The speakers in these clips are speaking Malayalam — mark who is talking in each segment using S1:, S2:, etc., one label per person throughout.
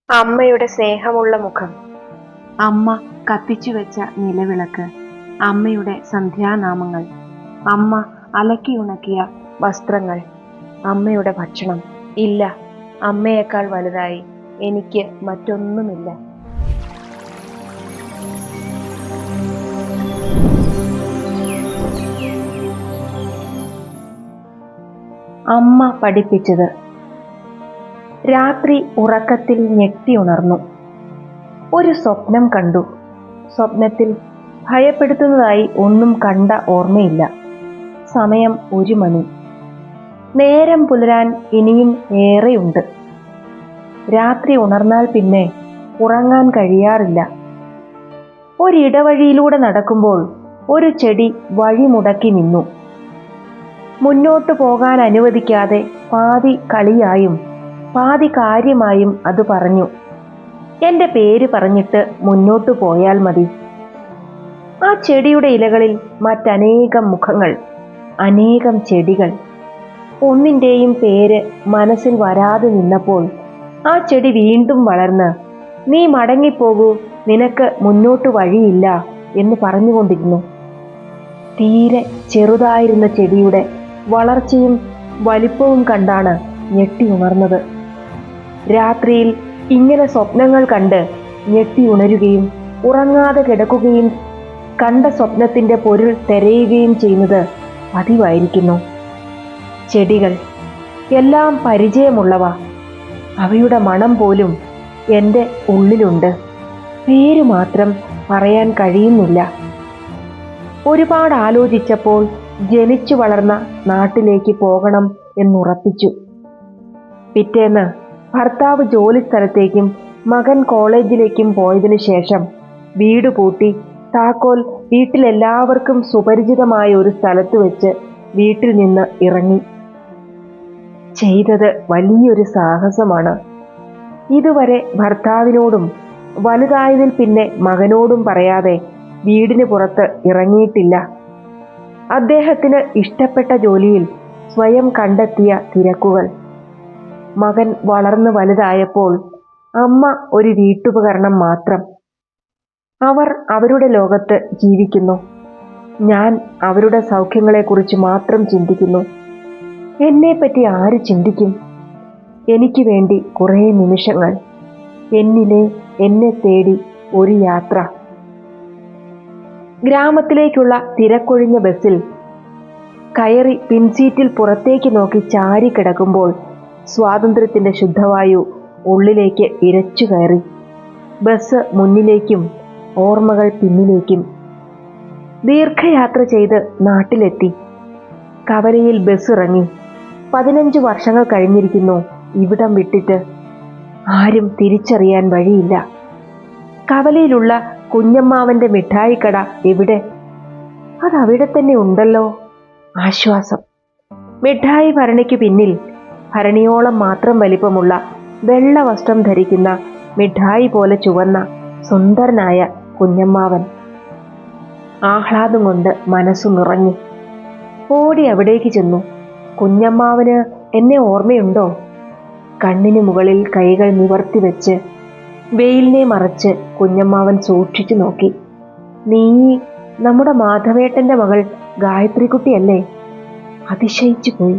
S1: അമ്മയുടെ സ്നേഹമുള്ള മുഖം.
S2: അമ്മ കത്തിച്ചു വെച്ച നിലവിളക്ക്, അമ്മയുടെ സന്ധ്യാനാമങ്ങൾ,
S1: അമ്മ അലക്കിയുണക്കിയ വസ്ത്രങ്ങൾ, അമ്മയുടെ ഭക്ഷണം. ഇല്ല, അമ്മയേക്കാൾ വലുതായി എനിക്ക് മറ്റൊന്നുമില്ല. അമ്മ പഠിപ്പിച്ചത്. രാത്രി ഉറക്കത്തിൽ ഞെട്ടി ഉണർന്നു. ഒരു സ്വപ്നം കണ്ടു. സ്വപ്നത്തിൽ ഭയപ്പെടുത്തുന്നതായി ഒന്നും കണ്ട ഓർമ്മയില്ല. സമയം 1 മണി. നേരം പുലരാൻ ഇനിയും ഏറെയുണ്ട്. രാത്രി ഉണർന്നാൽ പിന്നെ ഉറങ്ങാൻ കഴിയാറില്ല. ഒരിടവഴിയിലൂടെ നടക്കുമ്പോൾ ഒരു ചെടി വഴി മുടക്കി നിന്നു. മുന്നോട്ടു പോകാൻ അനുവദിക്കാതെ പാതി കളിയായും പാതി കാര്യമായും അത് പറഞ്ഞു, എന്റെ പേര് പറഞ്ഞിട്ട് മുന്നോട്ടു പോയാൽ മതി. ആ ചെടിയുടെ ഇലകളിൽ മറ്റനേകം മുഖങ്ങൾ, അനേകം ചെടികൾ. ഒന്നിൻ്റെയും പേര് മനസ്സിൽ വരാതെ നിന്നപ്പോൾ ആ ചെടി വീണ്ടും വളർന്ന്, നീ മടങ്ങിപ്പോകൂ, നിനക്ക് മുന്നോട്ട് വഴിയില്ല എന്ന് പറഞ്ഞുകൊണ്ടിരുന്നു. തീരെ ചെറുതായിരുന്ന ചെടിയുടെ വളർച്ചയും വലിപ്പവും കണ്ടാണ് ഞെട്ടി ഉണർന്നത്. രാത്രിയിൽ ഇങ്ങനെ സ്വപ്നങ്ങൾ കണ്ട് ഞെട്ടി ഉണരുകയും ഉറങ്ങാതെ കിടക്കുകയും കണ്ട സ്വപ്നത്തിന്റെ പൊരുൾ തിരയുകയും ചെയ്യുന്നത് പതിവായിരിക്കുന്നു. ചെടികൾ എല്ലാം പരിചയമുള്ളവ. അവയുടെ മണം പോലും എൻ്റെ ഉള്ളിലുണ്ട്. പേര് മാത്രം പറയാൻ കഴിയുന്നില്ല. ഒരുപാട് ആലോചിച്ചപ്പോൾ ജനിച്ചു വളർന്ന നാട്ടിലേക്ക് പോകണം എന്നുറപ്പിച്ചു. പിറ്റേന്ന് ഭർത്താവ് ജോലി സ്ഥലത്തേക്കും മകൻ കോളേജിലേക്കും പോയതിനു ശേഷം വീട് പൂട്ടി താക്കോൽ വീട്ടിലെല്ലാവർക്കും സുപരിചിതമായ ഒരു സ്ഥലത്ത് വെച്ച് വീട്ടിൽ നിന്ന് ഇറങ്ങി. ചെയ്തത് വലിയൊരു സാഹസമാണ്. ഇതുവരെ ഭർത്താവിനോടും വലുതായതിൽ പിന്നെ മകനോടും പറയാതെ വീടിന് പുറത്ത് ഇറങ്ങിയിട്ടില്ല. അദ്ദേഹത്തിന് ഇഷ്ടപ്പെട്ട ജോലിയിൽ സ്വയം കണ്ടെത്തിയ തിരക്കുകൾ. മകൻ വളർന്നു വലുതായപ്പോൾ അമ്മ ഒരു വീട്ടുപകരണം മാത്രം. അവർ അവരുടെ ലോകത്ത് ജീവിക്കുന്നു. ഞാൻ അവരുടെ സൗഖ്യങ്ങളെക്കുറിച്ച് മാത്രം ചിന്തിക്കുന്നു. എന്നെപ്പറ്റി ആര് ചിന്തിക്കും? എനിക്ക് വേണ്ടി കുറേ നിമിഷങ്ങൾ, എന്നിലെ എന്നെ തേടി ഒരു യാത്ര. ഗ്രാമത്തിലേക്കുള്ള തിരക്കൊഴിഞ്ഞ ബസ്സിൽ കയറി പിൻസീറ്റിൽ പുറത്തേക്ക് നോക്കി ചാരി കിടക്കുമ്പോൾ സ്വാതന്ത്ര്യത്തിന്റെ ശുദ്ധവായു ഉള്ളിലേക്ക് ഇരച്ചു കയറി. ബസ് മുന്നിലേക്കും ഓർമ്മകൾ പിന്നിലേക്കും. ദീർഘയാത്ര ചെയ്ത് നാട്ടിലെത്തി. കവലയിൽ ബസ് ഇറങ്ങി. 15 വർഷങ്ങൾ കഴിഞ്ഞിരിക്കുന്നു ഇവിടം വിട്ടിട്ട്. ആരും തിരിച്ചറിയാൻ വഴിയില്ല. കവലയിലുള്ള കുഞ്ഞമ്മാവന്റെ മിഠായിക്കട എവിടെ? അതവിടെ തന്നെ ഉണ്ടല്ലോ. ആശ്വാസം. മിഠായി ഭരണിക്ക് പിന്നിൽ ഭരണിയോളം മാത്രം വലിപ്പമുള്ള വെള്ള വസ്ത്രം ധരിക്കുന്ന, മിഠായി പോലെ ചുവന്ന സുന്ദരനായ കുഞ്ഞമ്മാവൻ. ആഹ്ലാദം കൊണ്ട് മനസ്സു നിറഞ്ഞു. ഓടി അവിടേക്ക് ചെന്നു. കുഞ്ഞമ്മാവന് എന്നെ ഓർമ്മയുണ്ടോ? കണ്ണിന് മുകളിൽ കൈകൾ നിവർത്തി വെച്ച് വെയിലിനെ മറച്ച് കുഞ്ഞമ്മാവൻ സൂക്ഷിച്ചു നോക്കി. നീ നമ്മുടെ മാധവേട്ടന്റെ മകൾ ഗായത്രിക്കുട്ടിയല്ലേ? അതിശയിച്ചു പോയി.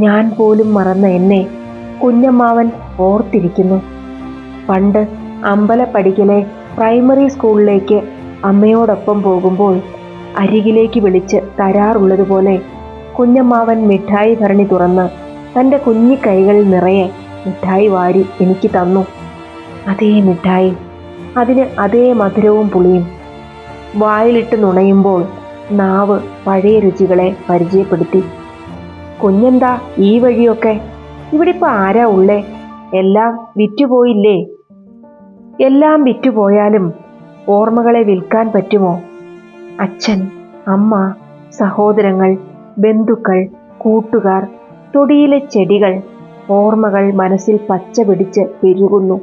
S1: ഞാൻ പോലും മറന്ന എന്നെ കുഞ്ഞമ്മാവൻ ഓർത്തിരിക്കുന്നു. പണ്ട് അമ്പലപ്പടിക്കലെ പ്രൈമറി സ്കൂളിലേക്ക് അമ്മയോടൊപ്പം പോകുമ്പോൾ അരികിലേക്ക് വിളിച്ച് തരാറുള്ളതുപോലെ കുഞ്ഞമ്മാവൻ മിഠായി ഭരണി തുറന്ന് തൻ്റെ കുഞ്ഞി കൈകളിൽ നിറയെ മിഠായി വാരി എനിക്ക് തന്നു. അതേ മിഠായി, അതിന് അതേ മധുരവും പുളിയും. വായിലിട്ട് നുണയുമ്പോൾ നാവ് പഴയ രുചികളെ പരിചയപ്പെടുത്തി. കുഞ്ഞെന്താ ഈ വഴിയൊക്കെ? ഇവിടിപ്പോ ആരാ ഉള്ളേ? എല്ലാം വിറ്റുപോയില്ലേ? എല്ലാം വിറ്റുപോയാലും ഓർമ്മകളെ വിൽക്കാൻ പറ്റുമോ? അച്ഛൻ, അമ്മ, സഹോദരങ്ങൾ, ബന്ധുക്കൾ, കൂട്ടുകാർ, തൊടിയിലെ ചെടികൾ, ഓർമ്മകൾ മനസ്സിൽ പച്ച പിടിച്ച് പെരുകുന്നു.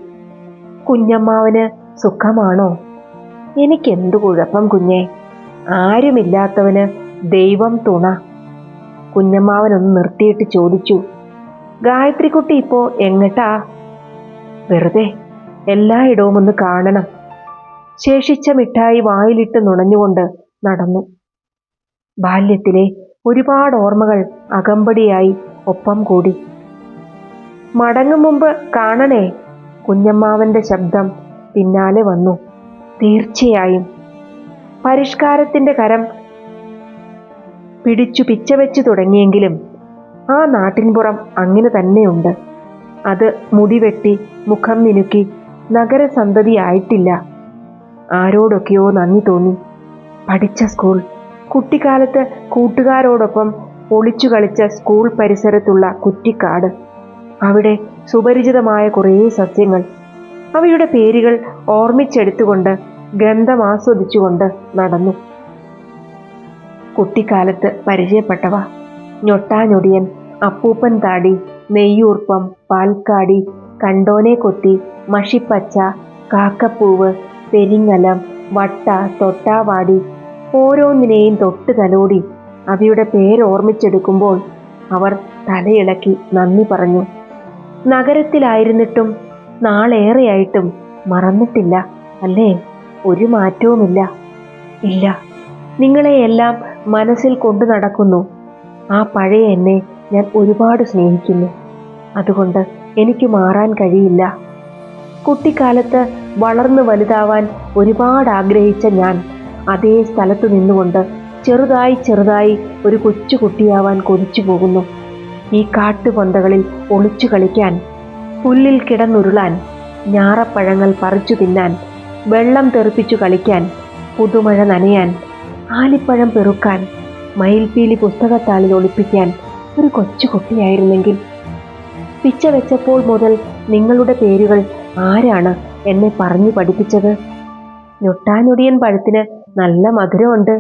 S1: കുഞ്ഞമ്മാവന് സുഖമാണോ? എനിക്കെന്തു കുഴപ്പം കുഞ്ഞേ? ആരുമില്ലാത്തവന് ദൈവം തുണ. കുഞ്ഞമ്മാവനൊന്ന് നിർത്തിയിട്ട് ചോദിച്ചു, ഗായത്രിക്കുട്ടി ഇപ്പോ എങ്ങട്ടാ? വെറുതെ എല്ലായിടവും ഒന്ന് കാണണം. ശേഷിച്ച മിഠായി വായിലിട്ട് നുണഞ്ഞുകൊണ്ട് നടന്നു. ബാല്യത്തിലെ ഒരുപാട് ഓർമ്മകൾ അകമ്പടിയായി ഒപ്പം കൂടി. മടങ്ങും മുമ്പ് കാണണേ, കുഞ്ഞമ്മാവന്റെ ശബ്ദം പിന്നാലെ വന്നു. തീർച്ചയായും. പരിഷ്കാരത്തിന്റെ കരം പിടിച്ചു പിച്ചവെച്ചു തുടങ്ങിയെങ്കിലും ആ നാട്ടിൻപുറം അങ്ങനെ തന്നെയുണ്ട്. അത് മുടിവെട്ടി മുഖം മിനുക്കി നഗരസന്തതിയായിട്ടില്ല. ആരോടൊക്കെയോ നന്ദി തോന്നി. പഠിച്ച സ്കൂൾ, കുട്ടിക്കാലത്ത് കൂട്ടുകാരോടൊപ്പം ഒളിച്ചു കളിച്ച സ്കൂൾ പരിസരത്തുള്ള കുറ്റിക്കാട്, അവിടെ സുപരിചിതമായ കുറേ സസ്യങ്ങൾ, അവയുടെ പേരുകൾ ഓർമ്മിച്ചെടുത്തുകൊണ്ട് ഗന്ധം ആസ്വദിച്ചുകൊണ്ട് നടന്നു. കുട്ടിക്കാലത്ത് പരിചയപ്പെട്ടവ: ഞൊട്ടാഞൊടിയൻ, അപ്പൂപ്പൻ താടി, നെയ്യൂർപ്പം, പാൽക്കാടി, കണ്ടോനെ കൊത്തി, മഷിപ്പച്ച, കാക്കപ്പൂവ്, പെരിങ്ങലം, വട്ട, തൊട്ടാവാടി. ഓരോന്നിനെയും തൊട്ട് തലോടി അവയുടെ പേരോർമ്മിച്ചെടുക്കുമ്പോൾ അവർ തലയിളക്കി നന്ദി പറഞ്ഞു. നഗരത്തിലായിരുന്നിട്ടും നാളേറെയായിട്ടും മറന്നിട്ടില്ല അല്ലേ? ഒരു മാറ്റവുമില്ല. ഇല്ല, നിങ്ങളെയെല്ലാം മനസ്സിൽ കൊണ്ടു നടക്കുന്നു. ആ പഴയ എന്നെ ഞാൻ ഒരുപാട് സ്നേഹിക്കുന്നു. അതുകൊണ്ട് എനിക്ക് മാറാൻ കഴിയില്ല. കുട്ടിക്കാലത്ത് വളർന്നു വലുതാവാൻ ഒരുപാട് ആഗ്രഹിച്ച ഞാൻ അതേ സ്ഥലത്ത് നിന്നുകൊണ്ട് ചെറുതായി ചെറുതായി ഒരു കൊച്ചു കുട്ടിയാവാൻ കൊതിച്ചു പോകുന്നു. ഈ കാട്ടുപൊന്തകളിൽ ഒളിച്ചു കളിക്കാൻ, പുല്ലിൽ കിടന്നുരുളാൻ, ഞാറപ്പഴങ്ങൾ പറിച്ചു തിന്നാൻ, വെള്ളം തെറിപ്പിച്ചു കളിക്കാൻ, പുതുമഴ നനയാൻ, ആലിപ്പഴം പെറുക്കാൻ, മയിൽപ്പീലി പുസ്തകത്താളിൽ ഒളിപ്പിക്കാൻ ഒരു കൊച്ചു കുട്ടിയായിരുന്നെങ്കിൽ. പിച്ച വെച്ചപ്പോൾ മുതൽ നിങ്ങളുടെ പേരുകൾ ആരാണ് എന്നെ പറഞ്ഞു പഠിപ്പിച്ചത്? ഞൊട്ടാഞൊടിയൻ പഴത്തിന് നല്ല മധുരമുണ്ട്.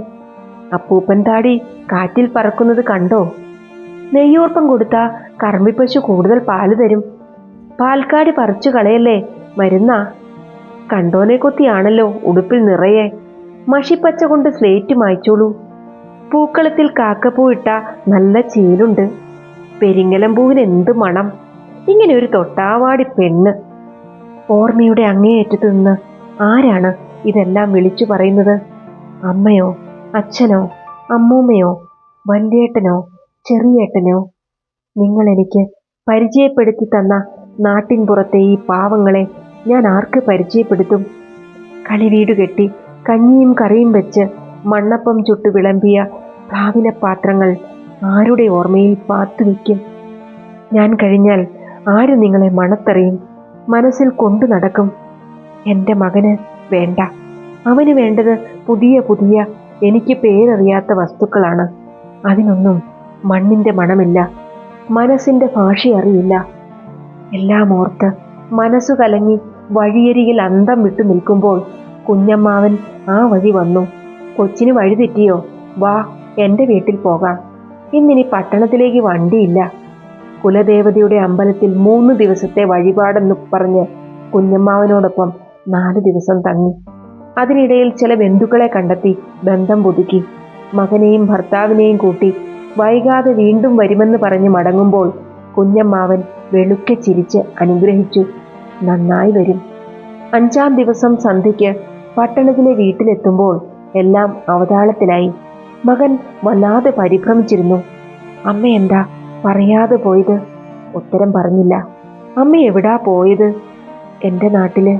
S1: അപ്പൂപ്പൻ താടി കാറ്റിൽ പറക്കുന്നത് കണ്ടോ? നെയ്യൂർപ്പം കൊടുത്താ കറമ്പിപ്പശു കൂടുതൽ പാല് തരും. പാൽക്കാടി പറിച്ചു കളയല്ലേ, മരുന്നാ. കണ്ടോനെ കൊത്തിയാണല്ലോ ഉടുപ്പിൽ നിറയെ. മഷിപ്പച്ച കൊണ്ട് സ്ലേറ്റ് മായ്ച്ചോളൂ. പൂക്കളത്തിൽ കാക്കപ്പൂ ഇട്ട നല്ല ചീലുണ്ട്. പെരിങ്ങലം പൂവിന് എന്ത് മണം! ഇങ്ങനെ ഒരു തൊട്ടാവാടി പെണ്ണ്. ഓർമ്മയുടെ അങ്ങേയറ്റത്ത് നിന്ന് ആരാണ് ഇതെല്ലാം വിളിച്ചു പറയുന്നത്? അമ്മയോ, അച്ഛനോ, അമ്മൂമ്മയോ, വല്യേട്ടനോ, ചെറിയേട്ടനോ? നിങ്ങൾ എനിക്ക് പരിചയപ്പെടുത്തി തന്ന നാട്ടിൻപുറത്തെ ഈ പാവങ്ങളെ ഞാൻ ആർക്ക് പരിചയപ്പെടുത്തും? കളിവീട് കെട്ടി കഞ്ഞിയും കറിയും വെച്ച് മണ്ണപ്പം ചുട്ടു വിളമ്പിയ പ്ലാവിലപ്പാത്രങ്ങൾ ആരുടെ ഓർമ്മയിൽ പാത്തുവെക്കും? ഞാൻ കഴിഞ്ഞാൽ ആര് നിങ്ങളെ മണത്തറിയും, മനസ്സിൽ കൊണ്ടു നടക്കും? എൻ്റെ മകന് വേണ്ട. അവന് വേണ്ടത് പുതിയ പുതിയ എനിക്ക് പേരറിയാത്ത വസ്തുക്കളാണ്. അതിനൊന്നും മണ്ണിൻ്റെ മണമില്ല, മനസ്സിൻ്റെ ഭാഷ അറിയില്ല. എല്ലാം ഓർത്ത് മനസ്സു കലങ്ങി വഴിയരികിൽ അന്തം വിട്ടു നിൽക്കുമ്പോൾ കുഞ്ഞമ്മാവൻ ആ വഴി വന്നു. കൊച്ചിന് വഴി തെറ്റിയോ? വാ, എൻ്റെ വീട്ടിൽ പോകാം. ഇന്നിനി പട്ടണത്തിലേക്ക് വണ്ടിയില്ല. കുലദേവതയുടെ അമ്പലത്തിൽ 3 ദിവസത്തെ വഴിപാടെന്ന് പറഞ്ഞ് കുഞ്ഞമ്മാവനോടൊപ്പം 4 ദിവസം തങ്ങി. അതിനിടയിൽ ചില ബന്ധുക്കളെ കണ്ടെത്തി ബന്ധം പുതുക്കി. മകനെയും ഭർത്താവിനെയും കൂട്ടി വൈകാതെ വീണ്ടും വരുമെന്ന് പറഞ്ഞ് മടങ്ങുമ്പോൾ കുഞ്ഞമ്മാവൻ വെളുക്കെ ചിരിച്ച് അനുഗ്രഹിച്ചു. നന്നായി വരും. 5-ാം ദിവസം സന്ധ്യയ്ക്ക് പട്ടണത്തിലെ വീട്ടിലെത്തുമ്പോൾ എല്ലാം അവതാളത്തിലായി. മകൻ വല്ലാതെ പരിഭ്രമിച്ചിരുന്നു. അമ്മ എന്താ പറയാതെ പോയത്? ഉത്തരം പറഞ്ഞില്ല. അമ്മ എവിടാ പോയത്? എൻ്റെ നാട്ടില്.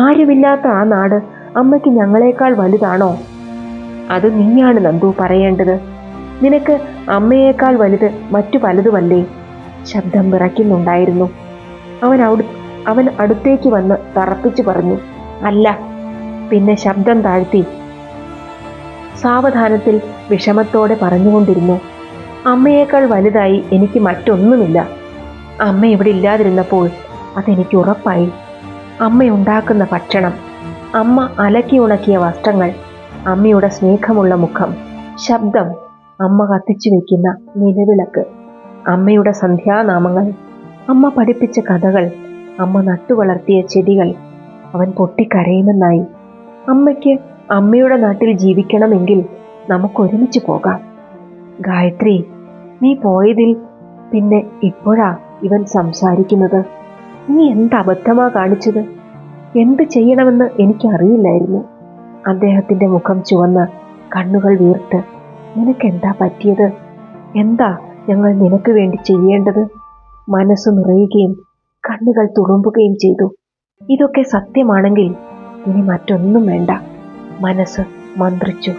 S1: ആരുമില്ലാത്ത ആ നാട് അമ്മയ്ക്ക് ഞങ്ങളെക്കാൾ വലുതാണോ? അത് നീയാണ് നന്ദു പറയേണ്ടത്. നിനക്ക് അമ്മയേക്കാൾ വലുത് മറ്റു പലതുമല്ലേ? ശബ്ദം വിറയ്ക്കുന്നുണ്ടായിരുന്നു. അവൻ അടുത്തേക്ക് വന്ന് തറപ്പിച്ചു പറഞ്ഞു, അല്ല. പിന്നെ ശബ്ദം താഴ്ത്തി സാവധാനത്തിൽ വിഷമത്തോടെ പറഞ്ഞുകൊണ്ടിരുന്നു, അമ്മയേക്കാൾ വലുതായി എനിക്ക് മറ്റൊന്നുമില്ല. അമ്മ ഇവിടെ ഇല്ലാതിരുന്നപ്പോൾ അതെനിക്ക് ഉറപ്പായി. അമ്മയുണ്ടാക്കുന്ന ഭക്ഷണം, അമ്മ അലക്കി ഉണക്കിയ വസ്ത്രങ്ങൾ, അമ്മയുടെ സ്നേഹമുള്ള മുഖം, ശബ്ദം, അമ്മ കത്തിച്ചു വയ്ക്കുന്ന നിലവിളക്ക്, അമ്മയുടെ സന്ധ്യാനാമങ്ങൾ, അമ്മ പഠിപ്പിച്ച കഥകൾ, അമ്മ നട്ടുവളർത്തിയ ചെടികൾ. അവൻ പൊട്ടിക്കരയുമെന്നായി. അമ്മയ്ക്ക് അമ്മയുടെ നാട്ടിൽ ജീവിക്കണമെങ്കിൽ നമുക്കൊരുമിച്ച് പോകാം. ഗായത്രി, നീ പോയതിൽ പിന്നെ ഇപ്പോഴാ ഇവൻ സംസാരിക്കുന്നത്. നീ എന്ത് അബദ്ധമാ കാണിച്ചത്? എന്ത് ചെയ്യണമെന്ന് എനിക്കറിയില്ലായിരുന്നു. അദ്ദേഹത്തിന്റെ മുഖം ചുവന്ന് കണ്ണുകൾ വീർത്ത്, നിനക്കെന്താ പറ്റിയത്? എന്താ ഞങ്ങൾ നിനക്ക് വേണ്ടി ചെയ്യേണ്ടത്? മനസ്സ് നിറയുകയും കണ്ണുകൾ തുളുമ്പുകയും ചെയ്തു. ഇതൊക്കെ സത്യമാണെങ്കിൽ ഇനി മറ്റൊന്നും വേണ്ട, മനസ്സ് മന്ത്രിച്ചു.